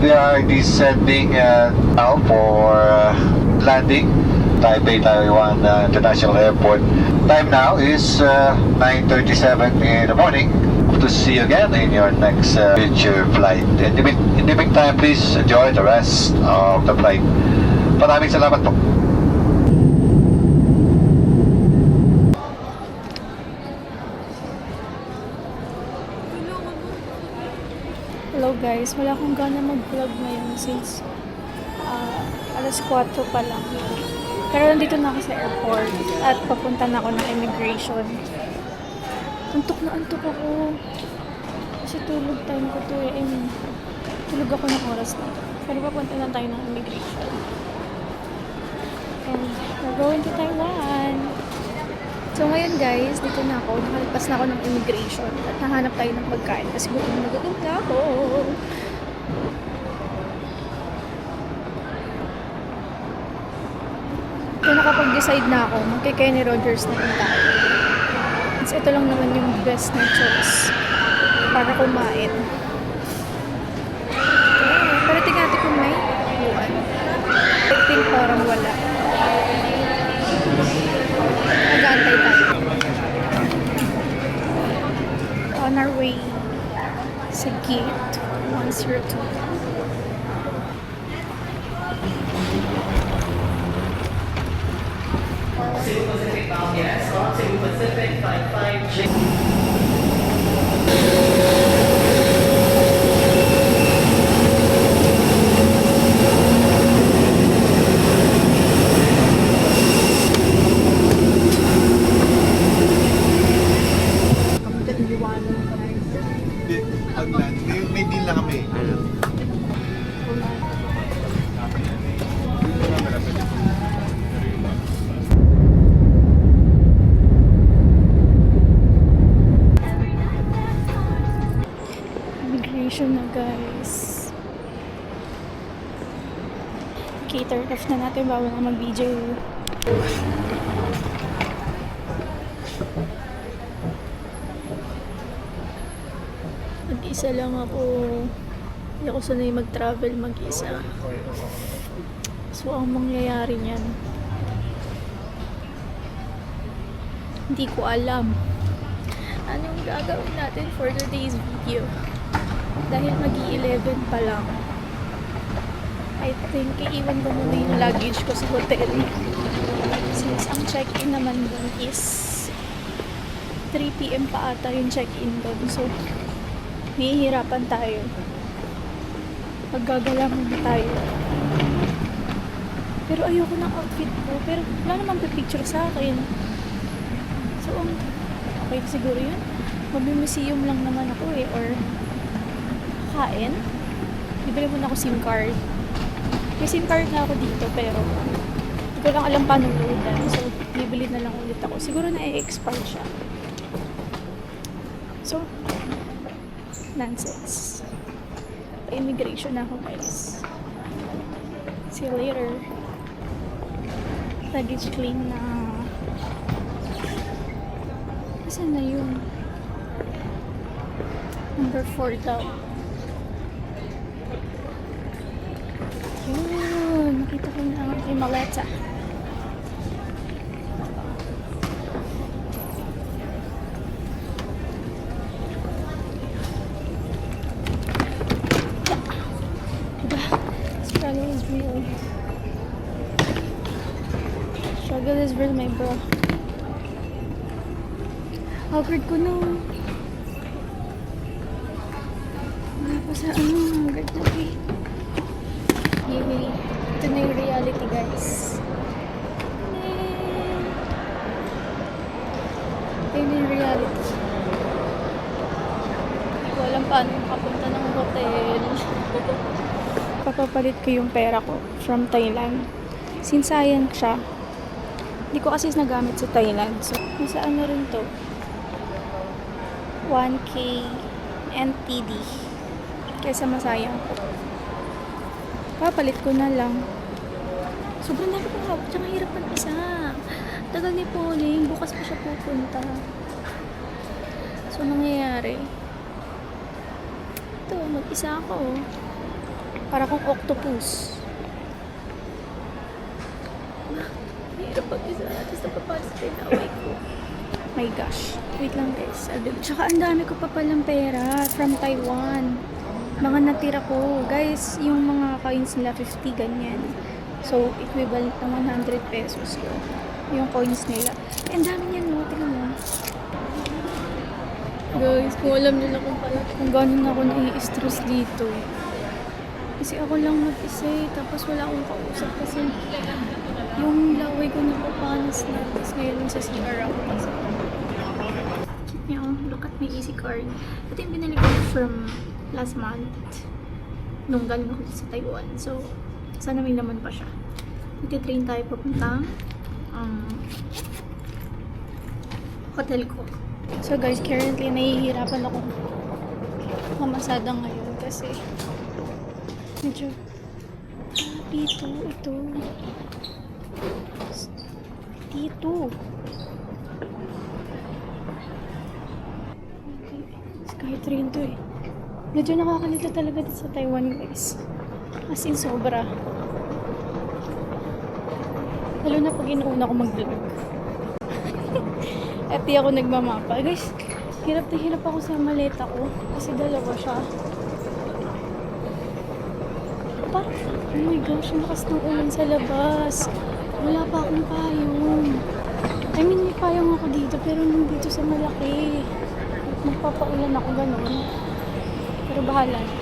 We are descending now for landing Taipei Taiwan International Airport. Time now is 9:37 in the morning. Hope to see you again in your next future flight. In the meantime, please enjoy the rest of the flight. Maraming salamat po. Hello guys, wala akong gana mag-vlog ngayon since alas 4 pa lang. Pero nandito na ako sa airport at papunta na ako ng immigration. Antok na antok ako. Kasi tulog time ko to eh. Tulog ako ng oras na. Pero papunta na tayo ng immigration. And we're going to Taiwan. So ngayon guys, dito na ako. Nakalpas na ako ng immigration at nahanap tayo ng pagkain kasi gutom na ako. So nakapag-decide na ako, magkay-Kenny Rogers na rin tayo. Since ito lang naman yung best na choice para kumain. Pero tingnan natin kung may buwan. I think parang wala. Nag-aantay tayo. On our way sa gate 102. Cebu Pacific bound, yes. On Cebu Pacific 55J. May deal na kami. Immigration na guys. Cater off na natin bago na mag-video. Mag-isa lang ako. Hindi ako sanay mag-travel mag-isa. So, ang mangyayari niyan, hindi ko alam anong gagawin natin for today's video. Dahil mag-11 pa lang. I think iiwan ko muna yung luggage ko sa hotel. Since ang check-in naman dun is 3 PM pa ata yung check-in dun. So, hihirapan tayo. Maggagala muna tayo. Pero ayoko ng outfit ko. Pero wala naman pipicture sa akin. So, okay siguro yun. Mag-museum lang naman ako eh. Or kain. Bibili muna ako SIM card. May SIM card na ako dito pero hindi ko lang alam paano loadan. So, bibili na lang ulit ako. Siguro na-expire siya. So, nonsense. Pa-immigration na ako guys. See you later. Luggage claim na. Saan na yun? Number 4 daw. Yun. Nakita ko na ang aking maleta. Struggle is real. Struggle is real, my bro. Awkward ko na. Wala pa sa hanggang na eh. Yay. Ito na yung reality, guys. Ito na yung reality. Hindi ko alam paano makapunta ng hotel. Papapalit ko yung pera ko from Thailand. Since sayang siya, hindi ko kasi nagamit sa Thailand. So, nasa ano rin to? 1K NTD. Kaysa masayang ko. Papalit ko na lang. Sobrang dami kong hawak. Tsaka hirap mag-isa. Tagal ni Pauline. Bukas pa siya pupunta. So, nangyayari. Ito, mag-isa ako. Para kung octopus. Mahirap pag-isa. Tapos napapasok yung away ko. My gosh. Wait lang guys. Tsaka ang dami ko pa palang pera from Taiwan. Mga natira ko. Guys, yung mga coins nila 50 ganyan. So, equivalent ng 100 pesos ko. Yung coins nila. Eh, ang dami niyan mo. Tingnan mo. Guys, kung alam nila kung gano'n ako nai-stress dito. Kasi ako lang mag-isa eh. Tapos wala akong kausap kasi yung laway ko napapanas na. Tapos ngayon sa CR ako kasi. Yung look at my easy card. Ito yung binili ko from last month. Nung galing ako sa Taiwan. So, sana may laman pa siya. Iti-train tayo papuntang hotel ko. So guys, currently nahihirapan ako mamasada ngayon kasi medyo dito, ito dito Skytrain to eh. Medyo nakakalito talaga dito sa Taiwan guys, as in sobra, lalo na pag inuuna ko mag-vlog. At di ako nagmamapa. Guys, hirap na hirap ako sa maleta ko. Kasi dalawa siya. Parang, oh my gosh, ang lakas ng ulan sa labas. Wala pa akong payong. I mean, may payong ako dito, pero nandito sa malaki. Magpapaulan ako ganun. Pero bahala na.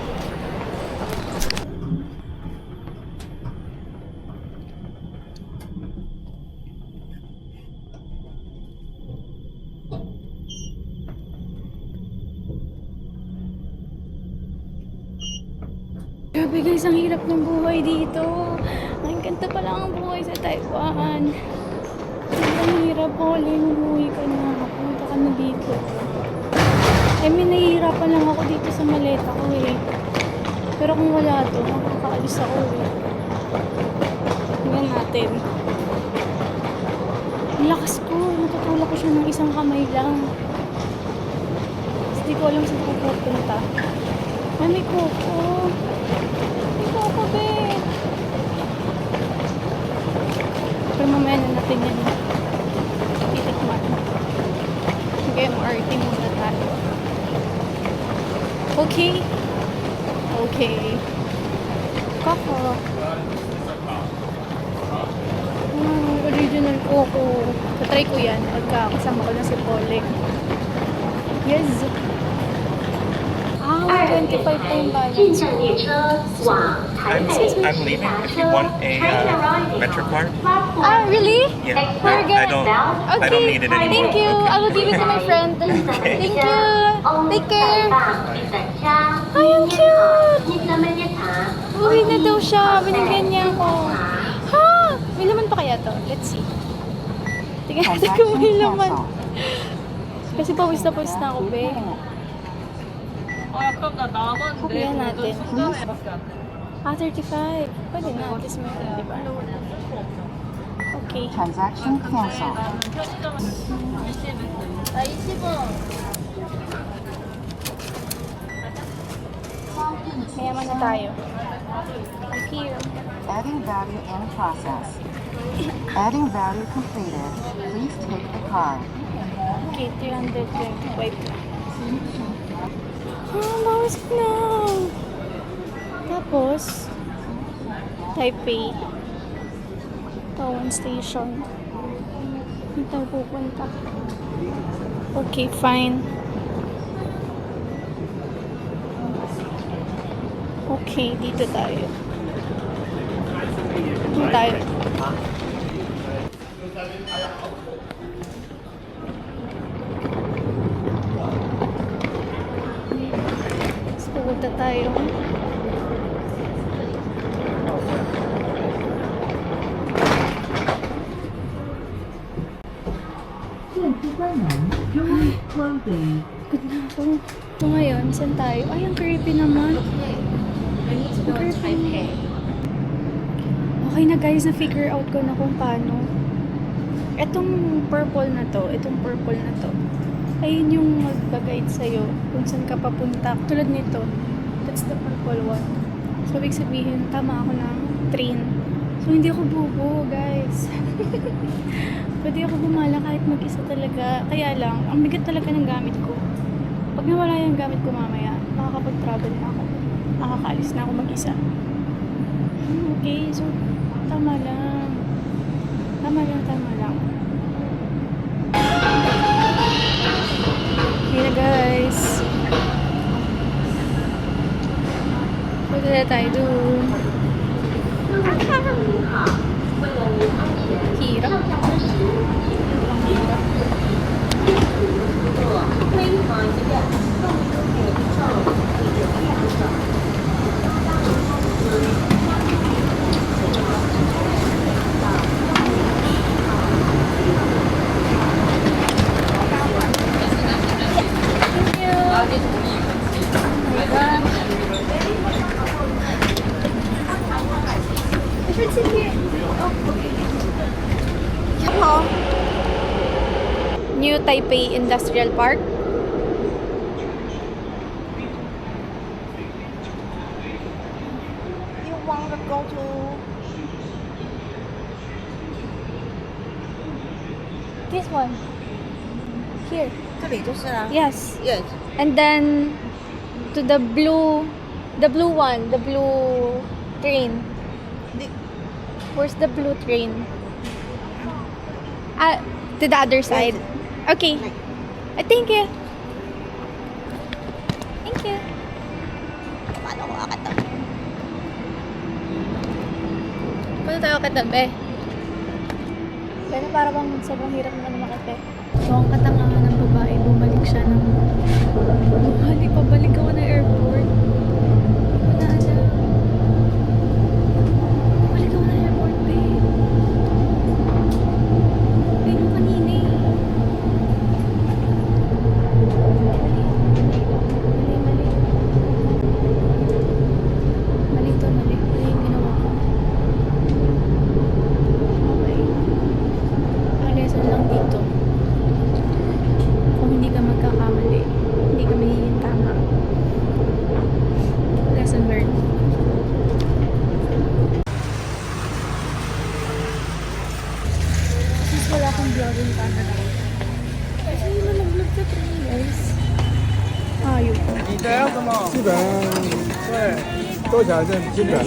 Grabe guys, ang hirap ng buhay dito. Ang ganda pa lang ang buhay sa Taiwan. Ang hirap po. Umuwi ka na. Pumunta ka na dito. I mean, nahihirapan lang ako dito sa maleta ko eh. Pero kung wala to, makakaalis ako eh. Tingnan natin. Ang lakas ko. Natutulak ko siya ng isang kamay lang. Hindi ko alam saan ko pupunta. Ay, may koko. May koko, be. Pero mamaya na natin yan. Titikman. Mag-MRT muna tayo. Okay. Okay. Koko. Original koko. Tatry ko yan. Pagka kasama ko na si Polek. Yes. 25 po yung bayad. 进站列车往台北。 I'm leaving. If you want a Metro card, Ah, really? yeah. We're I good. don't need it anymore. Thank you. I will give it to my friend. Thank you. Take care. Ay, ang cute. Uwi na daw siya. Binigyan niya ako. Ha? May laman pa kaya to? Let's see. Tingnan natin kung may laman. Kasi pawis na ako, be. Kukuha natin. Ah, 35. Pwede na. At least meron, diba? Okay. Transaction canceled. Mayaman na tayo. Okay. Adding value in process. Adding value completed. Please take the card. Okay, 325. Ah, bawas na. Tapos, Taipei. Tawan Station. Dito tayo pupunta. Okay, fine. Okay, dito tayo. Dito tayo. Pupunta tayo. Good na ako. So ngayon, saan tayo? Ay, ang creepy naman. Ang creepy. Okay na guys, na-figure out ko na kung paano. Etong purple na to, ayun yung mag-guide sa'yo kung saan ka papunta. Tulad nito. That's the purple one. So, ibig sabihin, tama ako ng train. So, hindi ako bubo, guys. Pwede ako bumala kahit mag-isa talaga. Kaya lang, ang bigat talaga ng gamit ko. Pag nawala yung gamit ko mamaya, makakapag-travel na ako. Makakaalis na ako mag-isa. Okay, so, tama lang. Tama lang. Okay na, guys. Punta na tayo doon. Hirap. New Taipei Industrial Park. You want to go to This one. Here. 这里就是啦。 Yes. Yes. And then to the blue one, the blue train. Where's the blue train? To the other side. Okay. Thank you. Thank you. Paano ko akata? Punta tayo katabi. Pero para bang sobrang hirap na makate. So, ang katangahan ng babae, bumalik siya ng... Pabalik ako ng airport. Wala na. Balik ako ng airport, babe. Babe, mo kanina eh. Mali. Mali yung ginawa ko. Okay. Ang lesson lang dito. Kung hindi ka magkakamali, hindi ka magiging tama. Lesson learned. Since wala akong vlogging camera, kasi hindi na mag-vlog sa train, guys. Ayun. 基本对多条件基本。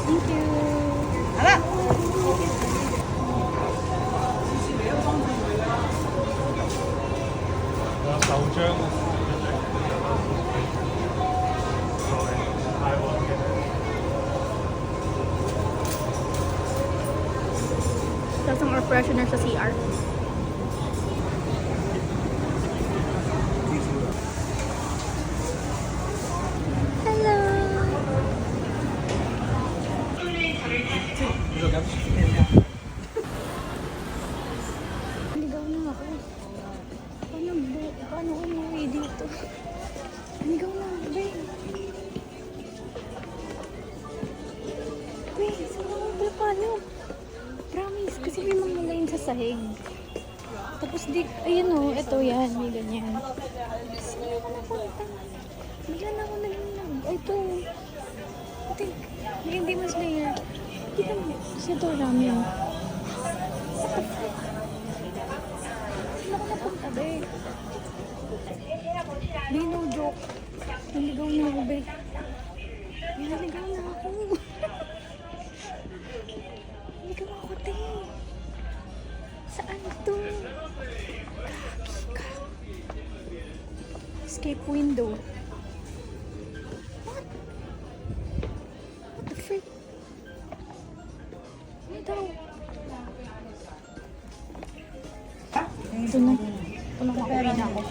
Thank you. Tapos ang air freshener sa CR. Hello! Ligaw na ako. Paano umuwi dito? Ligaw na, babe. Babe, saan paano? Promise, kasi may mga line sa sahig. Tapos di, ayun o, ito yan, may ganyan. Saan ako napunta? Bigla na ako naging ito. Ito, hindi mas layer. Hindi ka siya to ramen. What the fuck? Saan ako napunta, babe? Di, no joke. Naligaw na ako, babe. Naligaw na ako. Naligaw ako, te. Saan to? Kaki ka. Escape window. What? What the frick? Ano daw? Ito na. Ito na, makauwi na ako.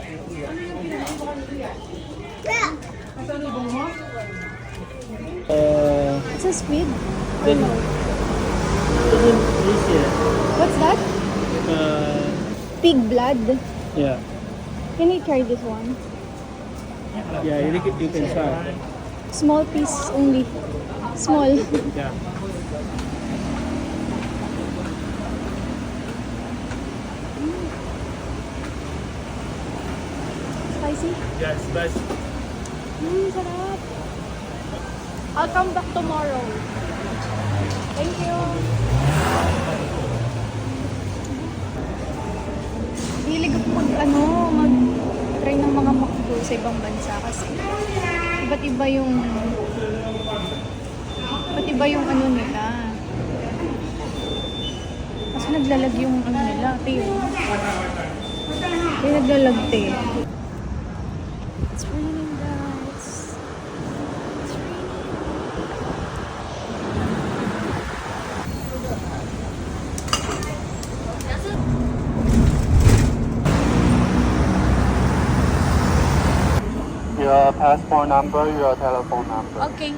It's a squid? Or no? What's that? Pig blood? Yeah, Can I try this one? yeah, you can try. Small piece only. Small. Yeah. spicy? Yes, best. Sarap. I'll come back tomorrow. Thank you. Hilig ako mag-try ng mga McDo sa ibang bansa kasi iba't iba yung ano nila. Kasi naglalag yung ano nila, tayo. Kaya naglalag tayo. It's raining, guys. It's raining. Your passport number, your telephone number. Okay.